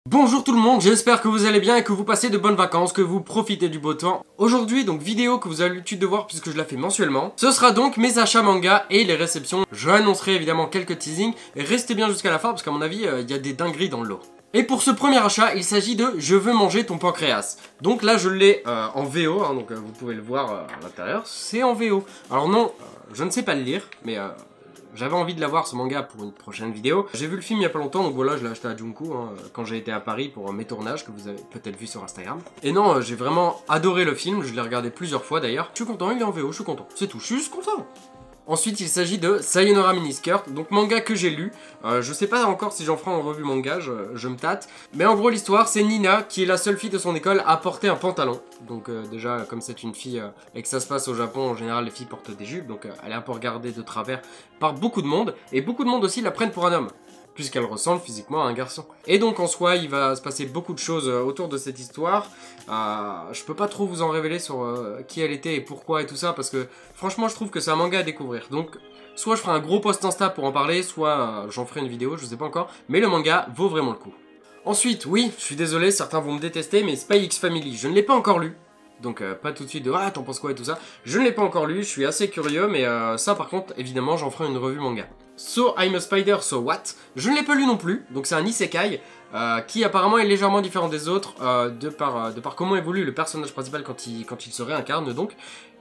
Bonjour tout le monde, j'espère que vous allez bien et que vous passez de bonnes vacances, que vous profitez du beau temps. Aujourd'hui, donc vidéo que vous avez l'habitude de voir puisque je la fais mensuellement. Ce sera donc mes achats manga et les réceptions. Je annoncerai évidemment quelques teasings et restez bien jusqu'à la fin parce qu'à mon avis, il y a des dingueries dans le lot. Et pour ce premier achat, il s'agit de Je veux manger ton pancréas. Donc là, je l'ai en VO, hein, donc vous pouvez le voir à l'intérieur, c'est en VO. Alors non, je ne sais pas le lire, mais... j'avais envie de l'avoir ce manga pour une prochaine vidéo. J'ai vu le film il y a pas longtemps, donc voilà, je l'ai acheté à Junko hein, quand j'ai été à Paris pour mes tournages que vous avez peut-être vu sur Instagram. Et non, j'ai vraiment adoré le film, je l'ai regardé plusieurs fois d'ailleurs. Je suis content, il est en VO, je suis content. C'est tout, je suis juste content. Ensuite, il s'agit de Sayonara Miniskirt, donc manga que j'ai lu. Je sais pas encore si j'en ferai en revue manga, je me tâte. Mais en gros, l'histoire, c'est Nina, qui est la seule fille de son école à porter un pantalon. Donc déjà, comme c'est une fille et que ça se passe au Japon, en général, les filles portent des jupes. Donc elle est un peu regardée de travers par beaucoup de monde. Et beaucoup de monde aussi la prennent pour un homme, puisqu'elle ressemble physiquement à un garçon. Et donc en soi, il va se passer beaucoup de choses autour de cette histoire. Je peux pas trop vous en révéler sur qui elle était et pourquoi et tout ça, parce que franchement, je trouve que c'est un manga à découvrir. Donc, soit je ferai un gros post Insta pour en parler, soit j'en ferai une vidéo, je sais pas encore. Mais le manga vaut vraiment le coup. Ensuite, oui, je suis désolé, certains vont me détester, mais Spy X Family, je ne l'ai pas encore lu. Donc pas tout de suite de « Ah, t'en penses quoi ?» et tout ça. Je ne l'ai pas encore lu, je suis assez curieux, mais ça par contre, évidemment, j'en ferai une revue manga. So I'm a Spider, So What? Je ne l'ai pas lu non plus, donc c'est un isekai qui apparemment est légèrement différent des autres de par comment évolue le personnage principal quand il se réincarne donc.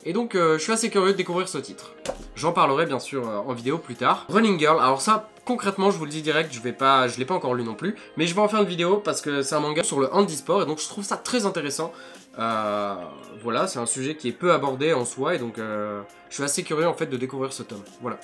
Et donc je suis assez curieux de découvrir ce titre. J'en parlerai bien sûr en vidéo plus tard. Running Girl, alors ça concrètement je vous le dis direct, je l'ai pas encore lu non plus, mais je vais en faire une vidéo parce que c'est un manga sur le handisport et donc je trouve ça très intéressant. Voilà, c'est un sujet qui est peu abordé en soi et donc je suis assez curieux en fait de découvrir ce tome. Voilà.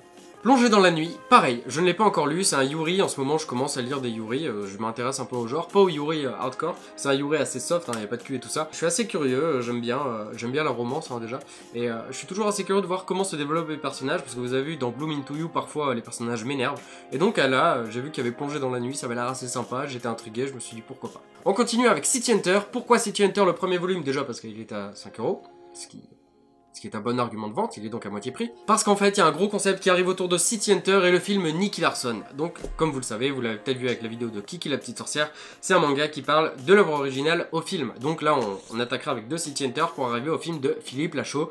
Plongé dans la nuit, pareil, je ne l'ai pas encore lu, c'est un Yuri, en ce moment je commence à lire des Yuri, je m'intéresse un peu au genre, pas au Yuri hardcore, c'est un Yuri assez soft, il n'y a pas de cul et tout ça. Je suis assez curieux, j'aime bien la romance déjà, et je suis toujours assez curieux de voir comment se développent les personnages, parce que vous avez vu dans Bloom Into You, parfois les personnages m'énervent, et donc là, j'ai vu qu'il y avait Plongé dans la nuit, ça avait l'air assez sympa, j'étais intrigué, je me suis dit pourquoi pas. On continue avec City Hunter, pourquoi City Hunter le premier volume? Déjà parce qu'il est à 5 €, ce qui est un bon argument de vente, il est donc à moitié prix. Parce qu'en fait, il y a un gros concept qui arrive autour de City Hunter et le film Nicky Larson. Donc, comme vous le savez, vous l'avez peut-être vu avec la vidéo de Kiki la petite sorcière, c'est un manga qui parle de l'œuvre originale au film. Donc là, on attaquera avec deux City Hunter pour arriver au film de Philippe Lachaud,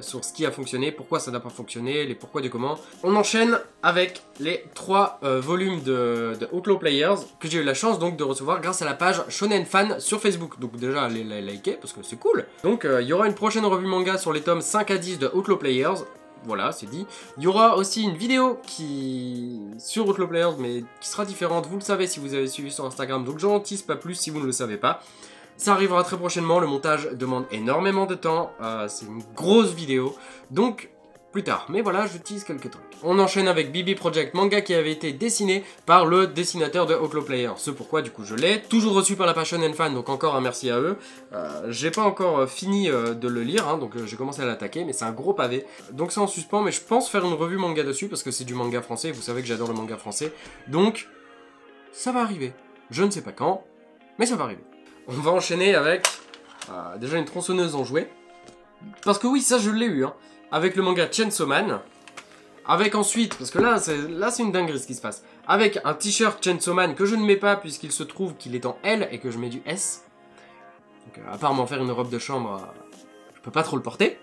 sur ce qui a fonctionné, pourquoi ça n'a pas fonctionné, les pourquoi du comment. On enchaîne avec les 3 volumes de Outlaw Players que j'ai eu la chance donc de recevoir grâce à la page Shonen Fan sur Facebook. Donc déjà, allez la liker parce que c'est cool. Donc, il y aura une prochaine revue manga sur les tomes 5 à 10 de Outlaw Players, voilà, c'est dit. Il y aura aussi une vidéo sur Outlaw Players, mais qui sera différente, vous le savez si vous avez suivi sur Instagram, donc j'en tease pas plus si vous ne le savez pas. Ça arrivera très prochainement, le montage demande énormément de temps, c'est une grosse vidéo, donc plus tard. Mais voilà, je tease quelques trucs. On enchaîne avec BB Project, manga qui avait été dessiné par le dessinateur de Outlaw Player. Ce pourquoi, du coup, je l'ai. Toujours reçu par la page Shonen Fan, donc encore un merci à eux. J'ai pas encore fini de le lire, hein, donc j'ai commencé à l'attaquer, mais c'est un gros pavé. Donc c'est en suspens, mais je pense faire une revue manga dessus, parce que c'est du manga français, vous savez que j'adore le manga français. Donc, ça va arriver. Je ne sais pas quand, mais ça va arriver. On va enchaîner avec déjà une tronçonneuse en jouet. Parce que oui, ça je l'ai eu, hein. Avec le manga Chainsaw Man, avec ensuite, parce que là c'est une dinguerie ce qui se passe, avec un t-shirt Chainsaw Man que je ne mets pas puisqu'il se trouve qu'il est en L et que je mets du S. Donc à part m'en faire une robe de chambre, je peux pas trop le porter.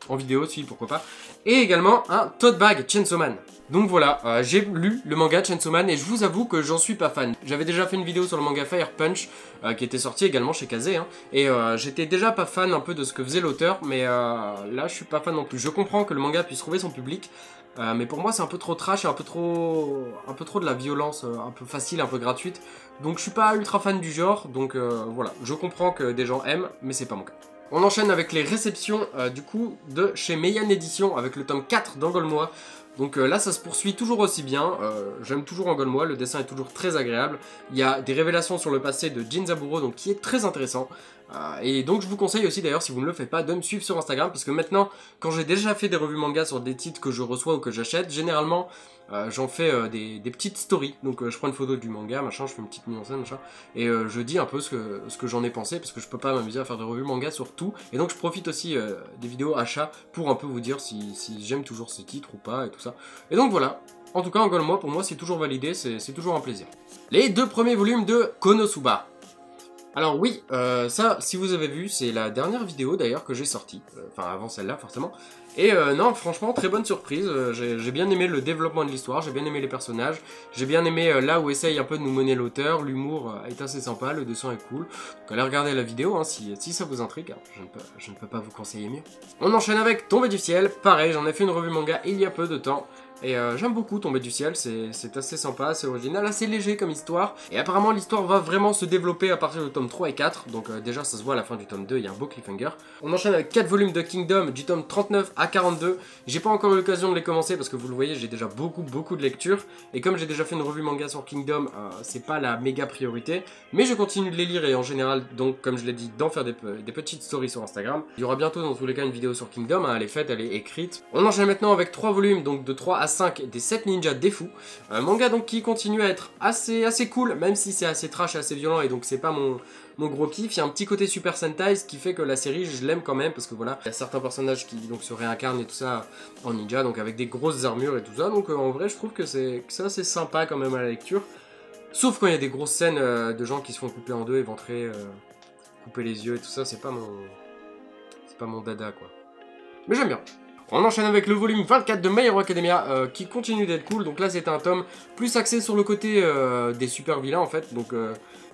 En vidéo aussi, pourquoi pas. Et également un tote bag Chainsaw Man. Donc voilà, j'ai lu le manga Chainsaw Man et je vous avoue que j'en suis pas fan. J'avais déjà fait une vidéo sur le manga Fire Punch qui était sorti également chez Kazé, hein, et j'étais déjà pas fan un peu de ce que faisait l'auteur, mais là je suis pas fan non plus. Je comprends que le manga puisse trouver son public, mais pour moi c'est un peu trop trash et un peu trop de la violence, un peu facile, un peu gratuite. Donc je suis pas ultra fan du genre, donc voilà, je comprends que des gens aiment, mais c'est pas mon cas. On enchaîne avec les réceptions du coup de chez Meian Edition avec le tome 4 d'Angolmois. Donc là ça se poursuit toujours aussi bien, j'aime toujours Angolmois, le dessin est toujours très agréable. Il y a des révélations sur le passé de Jin Zaburo donc qui est très intéressant. Et donc je vous conseille aussi d'ailleurs si vous ne le faites pas de me suivre sur Instagram parce que maintenant quand j'ai déjà fait des revues manga sur des titres que je reçois ou que j'achète, généralement j'en fais des petites stories, donc je prends une photo du manga, machin, je fais une petite mise en scène, machin, et je dis un peu ce que j'en ai pensé, parce que je peux pas m'amuser à faire des revues manga sur tout, et donc je profite aussi des vidéos achats pour un peu vous dire si j'aime toujours ce titre ou pas, et tout ça. Et donc voilà, En tout cas, encore moi, pour moi, c'est toujours validé, c'est toujours un plaisir. Les 2 premiers volumes de Konosuba. Alors oui, ça, si vous avez vu, c'est la dernière vidéo d'ailleurs que j'ai sortie. Enfin, avant celle-là, forcément. Et non, franchement, très bonne surprise. J'ai bien aimé le développement de l'histoire, j'ai bien aimé les personnages. J'ai bien aimé là où essaye un peu de nous mener l'auteur. L'humour est assez sympa, le dessin est cool. Donc allez regarder la vidéo hein, si ça vous intrigue. Je ne peux pas vous conseiller mieux. On enchaîne avec Tombé du ciel. Pareil, j'en ai fait une revue manga il y a peu de temps. Et j'aime beaucoup Tombé du ciel, c'est assez sympa, c'est original, assez léger comme histoire. Et apparemment l'histoire va vraiment se développer à partir du tome 3 et 4. Donc déjà ça se voit à la fin du tome 2, il y a un beau cliffhanger. On enchaîne avec 4 volumes de Kingdom du tome 39 à 42. J'ai pas encore eu l'occasion de les commencer parce que vous le voyez, j'ai déjà beaucoup de lectures. Et comme j'ai déjà fait une revue manga sur Kingdom, c'est pas la méga priorité. Mais je continue de les lire et en général, donc comme je l'ai dit, d'en faire des petites stories sur Instagram. Il y aura bientôt dans tous les cas une vidéo sur Kingdom, hein, elle est faite, elle est écrite. On enchaîne maintenant avec 3 volumes, donc de 3 à 5 des 7 ninjas des fous. Un manga donc qui continue à être assez cool, même si c'est assez trash et assez violent et donc c'est pas mon gros kiff. Il y a un petit côté Super Sentai, ce qui fait que la série je l'aime quand même parce que voilà, il y a certains personnages qui donc se réincarnent et tout ça en ninja, donc avec des grosses armures et tout ça, donc en vrai je trouve que c'est assez sympa quand même à la lecture. Sauf quand il y a des grosses scènes de gens qui se font couper en deux, éventrer, couper les yeux et tout ça, c'est pas mon dada quoi. Mais j'aime bien. On enchaîne avec le volume 24 de My Hero Academia qui continue d'être cool. Donc là c'est un tome plus axé sur le côté des super vilains en fait. Donc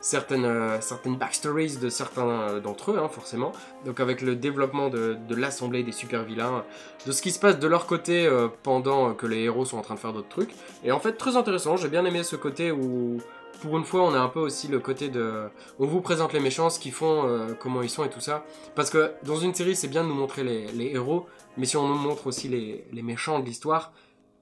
certaines backstories de certains d'entre eux hein, forcément. Donc avec le développement de l'assemblée des super vilains, de ce qui se passe de leur côté pendant que les héros sont en train de faire d'autres trucs. Et en fait très intéressant, j'ai bien aimé ce côté où... Pour une fois, on a un peu aussi le côté de... On vous présente les méchants, ce qu'ils font, comment ils sont et tout ça. Parce que dans une série, c'est bien de nous montrer les héros, mais si on nous montre aussi les méchants de l'histoire,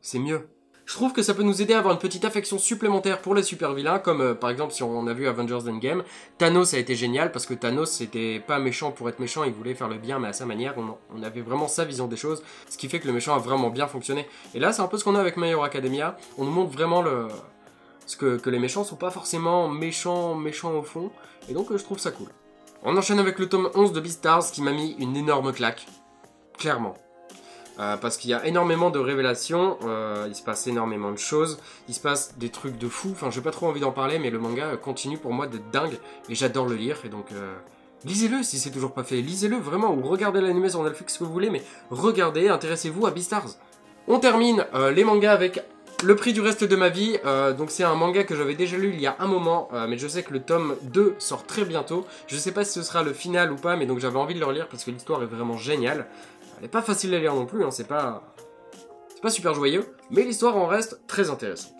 c'est mieux. Je trouve que ça peut nous aider à avoir une petite affection supplémentaire pour les super vilains, comme par exemple si on a vu Avengers Endgame, Thanos a été génial parce que Thanos c'était pas méchant pour être méchant, il voulait faire le bien mais à sa manière, on avait vraiment sa vision des choses, ce qui fait que le méchant a vraiment bien fonctionné. Et là c'est un peu ce qu'on a avec My Hero Academia, on nous montre vraiment que les méchants sont pas forcément méchants au fond, et donc je trouve ça cool. On enchaîne avec le tome 11 de Beastars qui m'a mis une énorme claque, clairement. Parce qu'il y a énormément de révélations, il se passe énormément de choses, il se passe des trucs de fou, enfin j'ai pas trop envie d'en parler, mais le manga continue pour moi d'être dingue, et j'adore le lire, et donc lisez-le si c'est toujours pas fait, lisez-le vraiment, ou regardez l'anime sur Netflix que vous voulez, mais regardez, intéressez-vous à Beastars. On termine les mangas avec... Le prix du reste de ma vie, donc c'est un manga que j'avais déjà lu il y a un moment, mais je sais que le tome 2 sort très bientôt. Je sais pas si ce sera le final ou pas, mais donc j'avais envie de le relire parce que l'histoire est vraiment géniale. Elle n'est pas facile à lire non plus, hein, c'est pas super joyeux, mais l'histoire en reste très intéressante.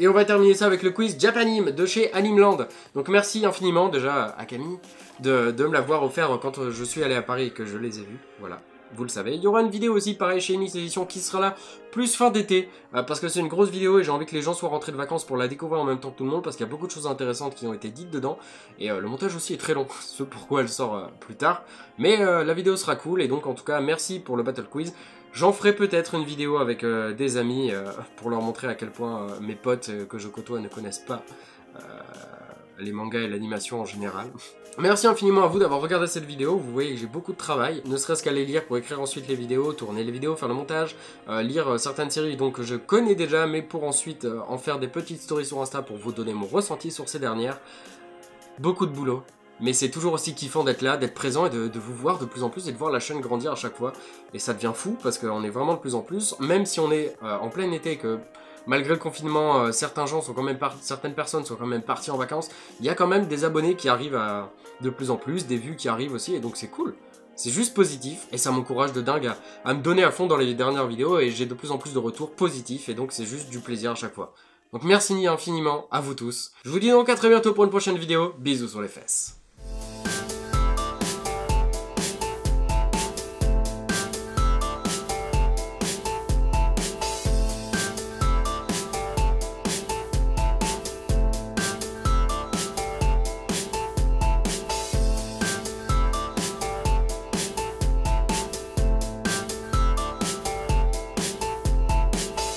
Et on va terminer ça avec le quiz Japanime de chez Animeland. Donc merci infiniment déjà à Camille de me l'avoir offert quand je suis allé à Paris et que je les ai vus, voilà. Vous le savez, il y aura une vidéo aussi pareil chez Nice Édition qui sera là plus fin d'été parce que c'est une grosse vidéo et j'ai envie que les gens soient rentrés de vacances pour la découvrir en même temps que tout le monde parce qu'il y a beaucoup de choses intéressantes qui ont été dites dedans et le montage aussi est très long, ce pourquoi elle sort plus tard, mais la vidéo sera cool et donc en tout cas merci pour le Battle Quiz. J'en ferai peut-être une vidéo avec des amis pour leur montrer à quel point mes potes que je côtoie ne connaissent pas les mangas et l'animation en général. Merci infiniment à vous d'avoir regardé cette vidéo, vous voyez que j'ai beaucoup de travail, ne serait-ce qu'à les lire pour écrire ensuite les vidéos, tourner les vidéos, faire le montage, lire certaines séries donc que je connais déjà, mais pour ensuite en faire des petites stories sur Insta pour vous donner mon ressenti sur ces dernières. Beaucoup de boulot, mais c'est toujours aussi kiffant d'être là, d'être présent et de vous voir de plus en plus et de voir la chaîne grandir à chaque fois. Et ça devient fou parce qu'on est vraiment de plus en plus, même si on est en plein été que... Malgré le confinement, certaines personnes sont quand même parties en vacances. Il y a quand même des abonnés qui arrivent de plus en plus, des vues qui arrivent aussi, et donc c'est cool. C'est juste positif, et ça m'encourage de dingue à me donner à fond dans les dernières vidéos, et j'ai de plus en plus de retours positifs, et donc c'est juste du plaisir à chaque fois. Donc merci infiniment à vous tous. Je vous dis donc à très bientôt pour une prochaine vidéo. Bisous sur les fesses.